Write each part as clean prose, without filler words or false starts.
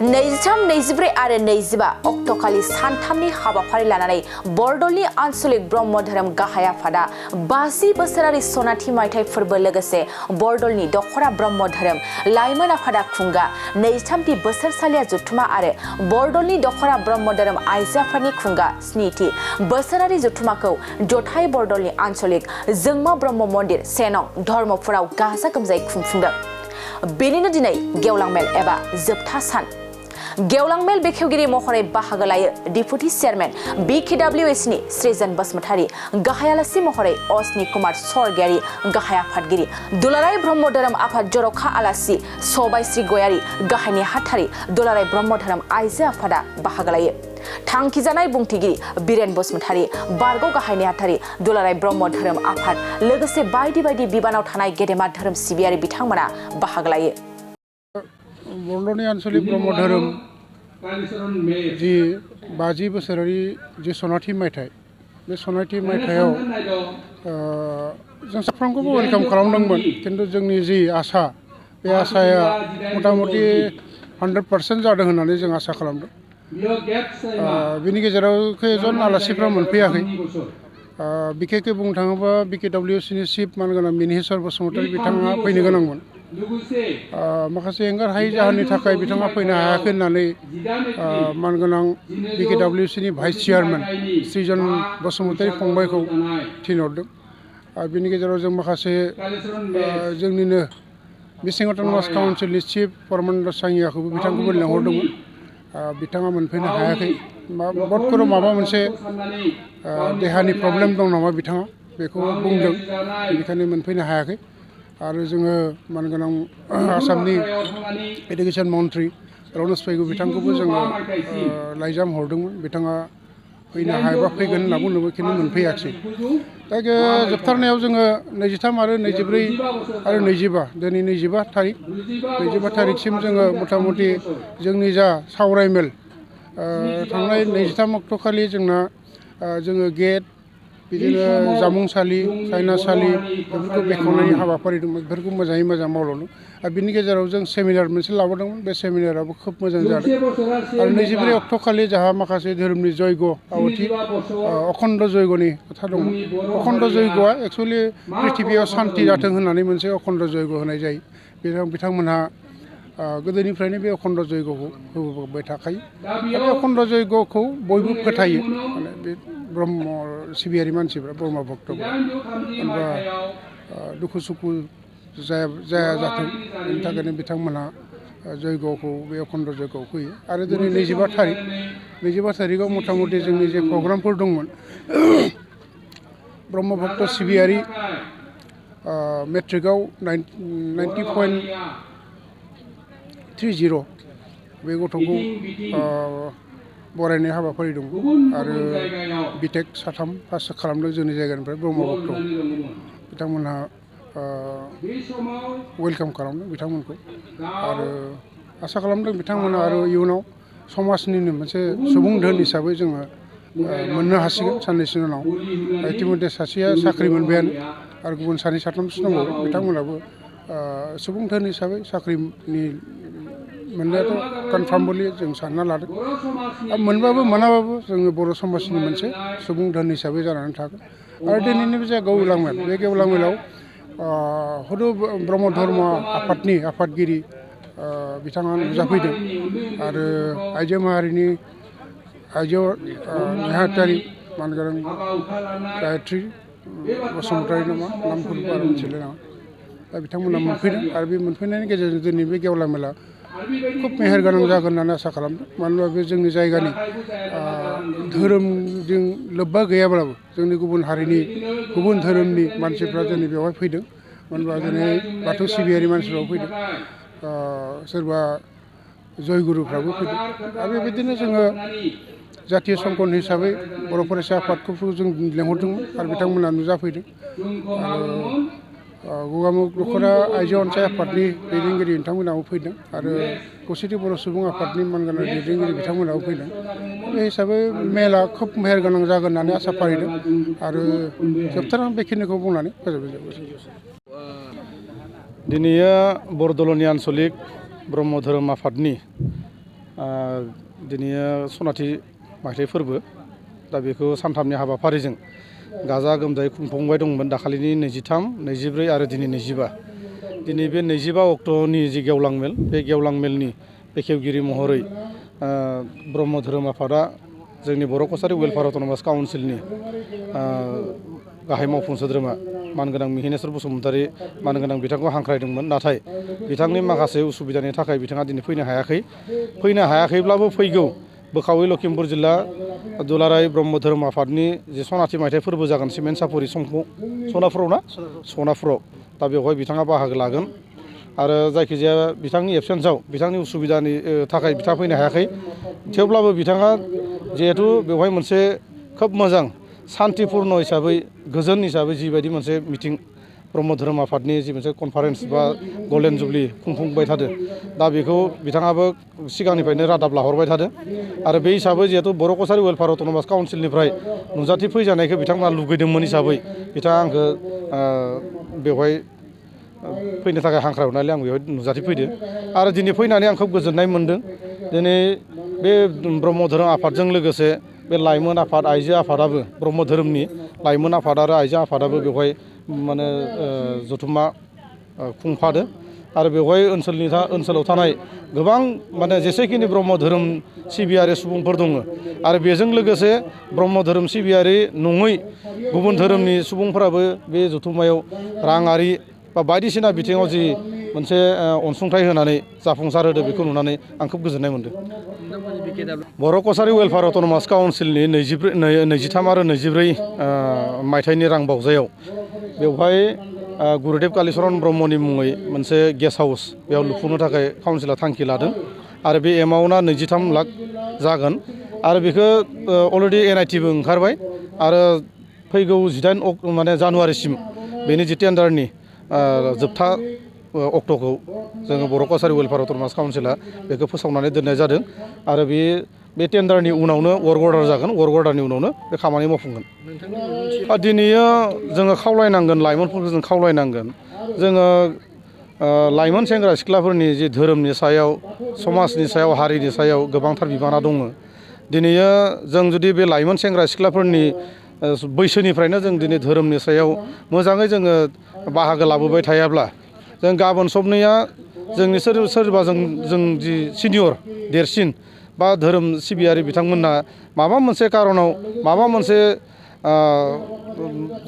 23, 24 आरो 25 अक्ट'खालि सानथामनि हाबाफारि लानानै बरद'लनि आन्चलिक ब्रह्म धोरोम गाहाय आफादा 50 बोसोरारि सनाथि मायथाइ फोरबो लोगोसे बरद'लनि दख'रा ब्रह्म धोरोम लाइमोन आफादा खुंगा 23थि बोसोरसालिया जथुमा आरो बरद'लनि दख'रा ब्रह्म धोरोम आइजो आफादनि खुंगा 7थि बोसोरारि जथुमाखौ जथाइ बरद'लनि आन्चलिक जोंमा ब्रह्म मन्दिर सेनं धर्मपुराव गाजा गोमजायै खुंफुंदों। बेनिनो दिनै गेवलां मेल एबा जोबथा सान। गेवलां मेल बेखेवगिरि महरै बाहागो लायो डिपुटि चेयारमेन BKWSनि सृजन बसुमतारी, गाहाय आलासि महरै अस्नि कुमार स्वर्गियारि गाहाय आफादगिरि, दुलाराय ब्रह्म धोरोम आफाद जर'खा आलासि सबायश्री गयारी गाहाय नेहाथारि, दुलाराय ब्रह्म धोरोम आइजो आफादा बाहागो लायो। थांखिजानाय बुंथिगिरि बिरेन बसुमतारी, बारग' गाहाय नेहाथारि, दुलाराय ब्रह्म धोरोम आफाद लोगोसे बायदि बायदि बिबानाव थानाय गेदेमा धोरोम सिबियारि बिथांमोना बाहागो लायो। बरद'लनि आन्चलिक ब्रह्म धोरोम जी 50 बोसोरारि जी सनाथि मायथाइ बे सनाथि मायथाइयाव जों साफ्रोमखौबो वेलकाम खालामदोंमोन, खिन्थु जोंनि जी आसा बे आसाया मथा-मथि 100% जादों होननानै जों आसा खालामदों। बिनि गेजेराव खैजन आलासिफ्रा मोनफैयाखै। बिखेखै बुंनो थाङोबा BKWSनि चिफ मानगोनां मिनिहेश्वर बसुमतारी बिथाङा फैनो गोनांमोन। माखासे एंगार हायै जाहोननि थाखाय बिथाङा फैनो हायाखै होननानै मानगोनां BKWSनि भाइस चेयारमेन सृजन बसुमतारी फंबायखौ थिनहरदों। बिनि गेजेराव जों माखासे जोंनिनो मिसिं अट'नमास काउन्सिलनि चिफ परमानन्द सांगियाखौबो बिथांखौबो लेंहरदोंमोन। बिथाङा मोनफैनो हायाखै। बदखर' माबा मोनसे देहानि प्रब्लेम दं नामा बिथाङा बेखौ बुंदों, बेनिखायनो मोनफैनो हायाखै। आरो जोङो मानगोनां आसामनि एडुकेसन मन्त्रि रनज पेगु बिथांखौबो जोङो लाइजाम हरदोंमोन। बिथाङा फैनो हायाबा फैगोन होनना बुंदोंमोन, खिन्थु मोनफैयाखिसै। दा जोबथारनायाव जोङो 23 आरो 24 आरो 25 दिनै 25 थारिखसिम जोङो मथा-मथि जोंनि जा सावराय मेल थांनाय 23 अक्ट'खालि जोंना जोङो गेट बिदिनो जामुंसालि सायनासालि बेफोरखौ बेखेवनायनि हाबाफारि दंमोन। बेफोरखौ मोजाङै मोजां मावलांदों। आरो बिनि गेजेराव जों सेमिनार मोनसे लाबोदोंमोन। बे सेमिनाराबो खोब मोजां जादों। आरो 24 अक्ट'खालि जोंहा माखासे धोरोमनि जयग' आवथि अखण्ड जयग'नि खोथा दंमोन। अखण्ड जयग'आ एक्सुवेलि प्रिथिबियाव सान्ति जाथों होननानै मोनसे अखण्ड जयग' होनाय जायो। बिथांमोनहा गोदोनिफ्रायनो बे अखण्ड जयग'खौ होबोबाय थाखायो। बे अखण्ड जयग'खौ बयबो फोथायो, माने बे ब्रह्म सिबियारि मानसिफ्रा ब्रह्म भक्तफ्रा होनबा दुखु सुखु जाया जाथों बेनि थाखायनो बिथांमोनहा जयग'खौ बे अखण्ड जयग'आव फैयो। आरो दिनै 25 थारिखआव मथा-मथि जोंनि जे प्रग्रामफोर दंमोन ब्रह्म भक्त सिबियारि मेट्रिकआव 90.30 बे गथ'खौ बरायनाय हाबाफारि दं। आरो बिटेक साथाम पास खालामदों जोंनि जायगानिफ्राय ब्रह्म भक्त। बिथांमोनहा वेलकाम खालामदों बिथांमोनखौ। आरो आसा खालामदों बिथांमोना आरो इयुनाव समाजनिनो मोनसे सुबुं धोन हिसाबै जोङो मोननो हासिगोन साननैसोनि उनाव। इतिमध्य सासेया साख्रि मोनबायानो आरो गुबुन सानै साथामसो दंबावो। बिथांमोनाबो सुबुं धोन हिसाबै साख्रिनि मोननायाथ' कनफार्मलि जों सानना लादों। मोनबाबो मोनाबाबो जोङो बर' समाजनि मोनसे सुबुं धोन हिसाबै जानानै थागोन। आरो दिनैनि बे गेवलां मेल, बे गेवलां मेलाव हुदु ब्रह्म धर्म आफादनि आफादगिरि बिथाङा नुजाफैदों। आरो आइजो माहारिनि आइजो नेहाथारि मानगोनां गायत्री बसुमतारी नामा नामफोर बारा मिथिलाय नामा, दा बिथांमोना मोनफैदों। आरो बे मोनफैनायनि गेजेरजों दिनै बे गेवलां मेला खोब मेहेरगोनां जागोन होननानै आसा खालामदों। मानो होनबा बे जोंनि जायगानि धोरोमजों लोब्बा गैयाब्लाबो जोंनि गुबुन हारिनि गुबुन धोरोमनि मानसिफ्रा जोंनि बेवहाय फैदों। मानो होनबा दिनै बाथौ सिबियारि मानसिफ्राबो फैदों, सोरबा जयगुरुफ्राबो फैदों। आरो बेबायदिनो जोङो जातीय संगठन हिसाबै बर' फरायसा आफादखौबो जों लेंहरदोंमोन आरो बिथांमोना नुजाफैदों। आरो गगामुग दख'रा आइजो अनसाय आफादनि दैदेनगिरि बिथांमोनाबो फैदों। आरो खौसेथि बर' सुबुं आफादनि मानगोनां दैदेनगिरि बिथांमोनाबो फैदों। बे हिसाबै मेला खोब मेहेरगोनां जागोन होननानै आसा फारिदों। आरो जोबथारनायाव बेखिनिखौ बुंनानै फोजोबनाय जाबाय। दिनैया बरद'लनि आन्चलिक ब्रह्म धोरोम आफादनि दिनै सनाथि मायथाइ फोरबो दा बेखौ सानथामनि हाबाफारिजों गाजा गोमजायै खुंफुंबाय दंमोन दाखालिनि 23, 24 आरो दिनै 25 दिनै बे 25 अक्ट'नि जि गेवलां मेल बे गेवलां मेलनि बेखेवगिरि महरै ब्रह्म धोरोम आफादा जोंनि बर' कसारि वेलफेयार अट'नमास काउन्सिलनि गाहाय मावफुं सोद्रोमा मानगोनां मिहिनेश्वर बसुमतारी मानगोनां बिथांखौ हांख्रायदोंमोन नाथाय बिथांनि माखासे उसुबिदानि थाखाय बिथाङा दिनै फैनो हायाखैब्लाबो फैगौ बोखावै लखिमपुर जिल्ला दुलाराय ब्रह्म धोरोम आफादनि जे सनाथि मायथाइ फोरबो जागोन सिमेन्ट सापरि सनापुराव ना सनापुराव दा बेवहाय बिथाङा बाहागो लागोन आरो जायखिजाया बिथांनि एबसेन्सआव बिथांनि उसुबिदानि थाखाय बिथाङा फैनो हायाखै थेवब्लाबो बिथाङा जिहेथु बेवहाय मोनसे खोब मोजां शान्तिपूर्ण हिसाबै गोजोन हिसाबै जिबायदि मोनसे मिटिं ब्रह्म धोरोम आफादनि जि मोनसे कनफारेन्स बा गल्डेन जुबलि खुंफुंबाय थादों दा बेखौ बिथाङाबो सिगांनिफ्रायनो रादाब लाहरबाय थादों आरो बे हिसाबै जिहेतु बर' कसारि वेलफेयार अट'नमास काउन्सिलनिफ्राय नुजाथि फैजानायखौ बिथांमोना लुगैदोंमोन हिसाबै बिथाङा आंखौ बेवहाय फैनो थाखाय हांख्रायहरनानै आं बेवहाय नुजाथि फैदों आरो दिनै फैनानै आं खोब गोजोननाय मोन्दों दिनै बे ब्रह्म धोरोम आफादजों लोगोसे बे लाइमोन आफाद आइजो आफादाबो ब्रह्म धोरोमनि लाइमोन आफाद आरो आइजो आफादाबो बेवहाय माने जथुम्मा खुंफादो आरो बेवहाय ओनसोलाव थानाय गोबां माने जेसेखिनि ब्रह्म धोरोम सिबियारि सुबुंफोर दङ आरो बेजों लोगोसे ब्रह्म धोरोम सिबियारि नङै गुबुन धोरोमनि सुबुंफोराबो बे जथुम्मायाव राङारि बा बायदिसिना बिथिङाव जि मोनसे अनसुंथाइ होनानै जाफुंसार होदो बेखौ नुनानै आं खोब गोजोननाय मोन्दों बर' कसारि वेलफेयार अट'नमास काउन्सिलनि 23 आरो 24 मायथाइनि रां बावजायाव बेवहाय गुरुदेब कालिचरन ब्रह्मनि मुङै मोनसे गेस्ट हाउस बेयाव लुफुंनो थाखाय काउन्सिला थांखि लादों आरो बे एमाउन्टआ 23 लाख जागोन आरो बेखौ अलरेडि NITबो ओंखारबाय आरो फैगौ 18 जानुवारिसिम बेनि जि टेन्डारनि जोबथा अक्ट'खौ जोङो बर' कसारि वेलफेयार अट'नमास काउन्सिला बेखौ फोसावनानै दोननाय जादों आरो बे टेन्डारनि उनावनो वर्क अर्डार जागोन वर्क अर्डारनि उनावनो बे खामानि मावफुंगोन दिनै जोङो खावलायनांगोन लाइमोनफोरखौ जों खावलायनांगोन जोङो लाइमोन सेंग्रा सिख्लाफोरनि जि धोरोमनि सायाव समाजनि सायाव हारिनि सायाव गोबांथार बिबाना दङ दिनै जों जुदि बे लाइमोन सेंग्रा सिख्लाफोरनि बैसोनिफ्रायनो जों दिनै धोरोमनि सायाव मोजाङै जोङो बाहागो लाबोबाय थायाब्ला जों गाबोन सबनैया जोंनि सोरबा जों जि सिनियर देरसिन बा धोरोम सिबियारि बिथांमोनहा माबा मोनसे कारनाव माबा मोनसे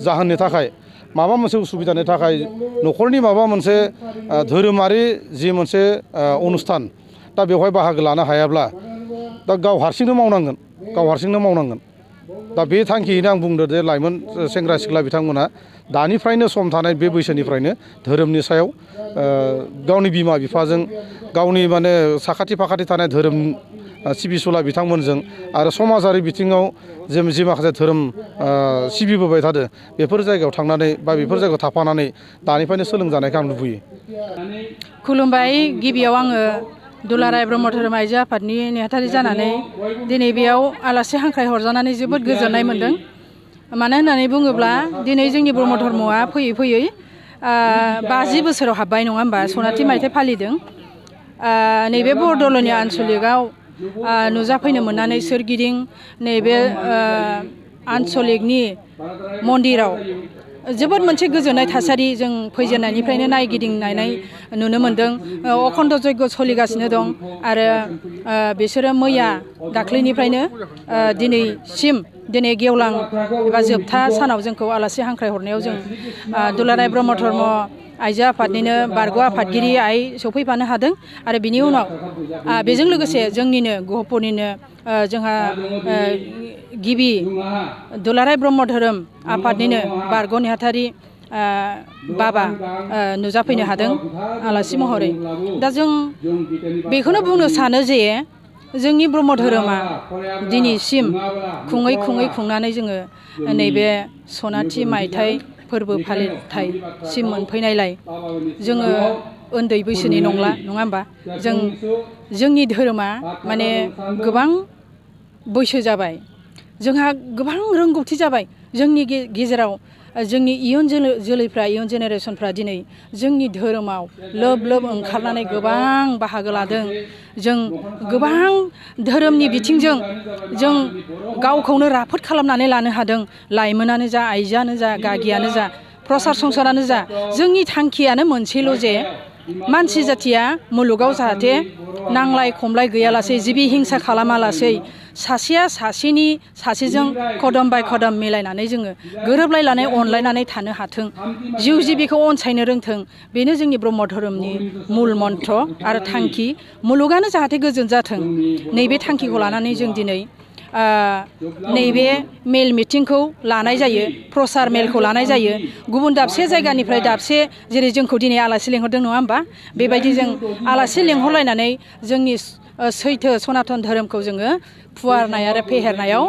जाहोननि थाखाय माबा मोनसे उसुबिदानि थाखाय न'खरनि माबा मोनसे धोरोमारि जि मोनसे अनुस्थान दा बेवहाय बाहागो लानो हायाब्ला दा गाव हारसिंनो मावनांगोन दा बे थांखियैनो आं बुंदों जे लाइमोन सेंग्रा सिख्ला बिथांमोना दानिफ्रायनो सम थानाय बे बैसोनिफ्रायनो धोरोमनि सायाव गावनि बिमा बिफाजों गावनि माने साखाथि फाखाथि थानाय धोरोम सिबिसुला बिथांमोनजों आरो समाजारि बिथिङाव जि माखासे धोरोम सिबिबोबाय थादों बेफोर जायगायाव थांनानै बा बेफोर जायगायाव थाफानानै दानिफ्रायनो सोलोंजानायखौ आं लुबैयो। खुलुमबाय गिबियाव आङो दुलाराय ब्रह्म धोरोम आइजो आफादनि नेहाथारि जानानै दिनै बेयाव आलासि हांख्राय हरजानानै जोबोद गोजोननाय मोन्दों। मानो होननानै बुङोब्ला दिनै जोंनि ब्रह्म धर्मआ फैयै फैयै 50 बोसोराव हाबबाय नङा होमबा सनाथि मायथाइ फालिदों। नैबे बरद'लननि आनसलिकआव नुजाफैनो मोननानै सोरगिदिं नैबे आनसलिकनि मन्दिराव जोबोद मोनसे गोजोननाय थासारि जों फैजेननायनिफ्रायनो नायगिदिंनानै नुनो मोन्दों। अखण्ड यज्ञ सोलिगासिनो दं आरो बिसोरो मैया दाख्लैनिफ्रायनो दिनै गेवलां एबा जोबथा सानाव जोंखौ आलासि हांख्राय हरनायाव जों दुलाराय ब्रह्म धर्म आइजो आफादनिनो बारग' आफादगिरि आइ सफैफानो हादों आरो बिनि उनाव बेजों लोगोसे जोंनिनो गहपुरनिनो जोंहा गिबि दुलाराय ब्रह्म धोरोम आफादनिनो बारग' नेहाथारि बाबा नुजाफैनो हादों आलासि महरै। दा जों बेखौनो बुंनो सानो जे जोंनि ब्रह्म धोरोमा दिनैसिम खुंनानै जोङो नैबे सनाथि मायथाइ फोरबो फालिथायसिम मोनफैनायलाय जोङो उन्दै बैसोनि नङा होमबा जोंनि धोरोमा माने गोबां बैसो जाबाय जोंहा गोबां रोंगौथि जाबाय जोंनि गेजेराव जोंनि इयुन जोलैफ्रा इयुन जेनेरेसनफ्रा दिनै जोंनि धोरोमाव लोब लोब ओंखारनानै गोबां बाहागो लादों। जों गोबां धोरोमनि बिथिंजों जों गावखौनो राफोद खालामनानै लानो हादों। लाइमोनानो जा, आइजोआनो जा, गागियानो जा, प्रसार संसारानो जा, जोंनि थांखियानो मोनसेल' जे मानसि जाथिया मुलुगाव जाहाथे नांलाय खमलाय गैयालासे जिबि हिंसा खालामालासै सासेया सासेजों कदम बाय कदम मिलायनानै जोङो गोरोबलायनानै अनलायनानै थानो हाथों, जिउ जिबिखौ अनसायनो रोंथों। बेनो जोंनि ब्रह्म धोरोमनि मुल मन्त्र आरो थांखि। मुलुगानो जाहाथे गोजोन जाथों, नैबे थांखिखौ लानानै जों दिनै नैबे मेल मिटिंखौ लानाय जायो, प्रसार मेलखौ लानाय जायो। गुबुन दाबसे जायगानिफ्राय दाबसे, जेरै जोंखौ दिनै आलासि लेंहरदों नङा होमबा, बेबायदि जों आलासि लेंहरलायनानै जोंनि सैथो सनातन धोरोमखौ जोङो फुवारनाय आरो फेहेरनायाव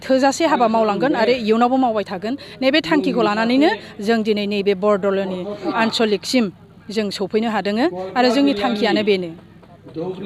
थोजासे हाबा मावलांगोन आरो इयुनावबो मावबाय थागोन। नैबे थांखिखौ लानानैनो जों दिनै नैबे बरद'लननि आन्सलिकसिम जों सफैनो हादों आरो जोंनि थांखियानो बेनो।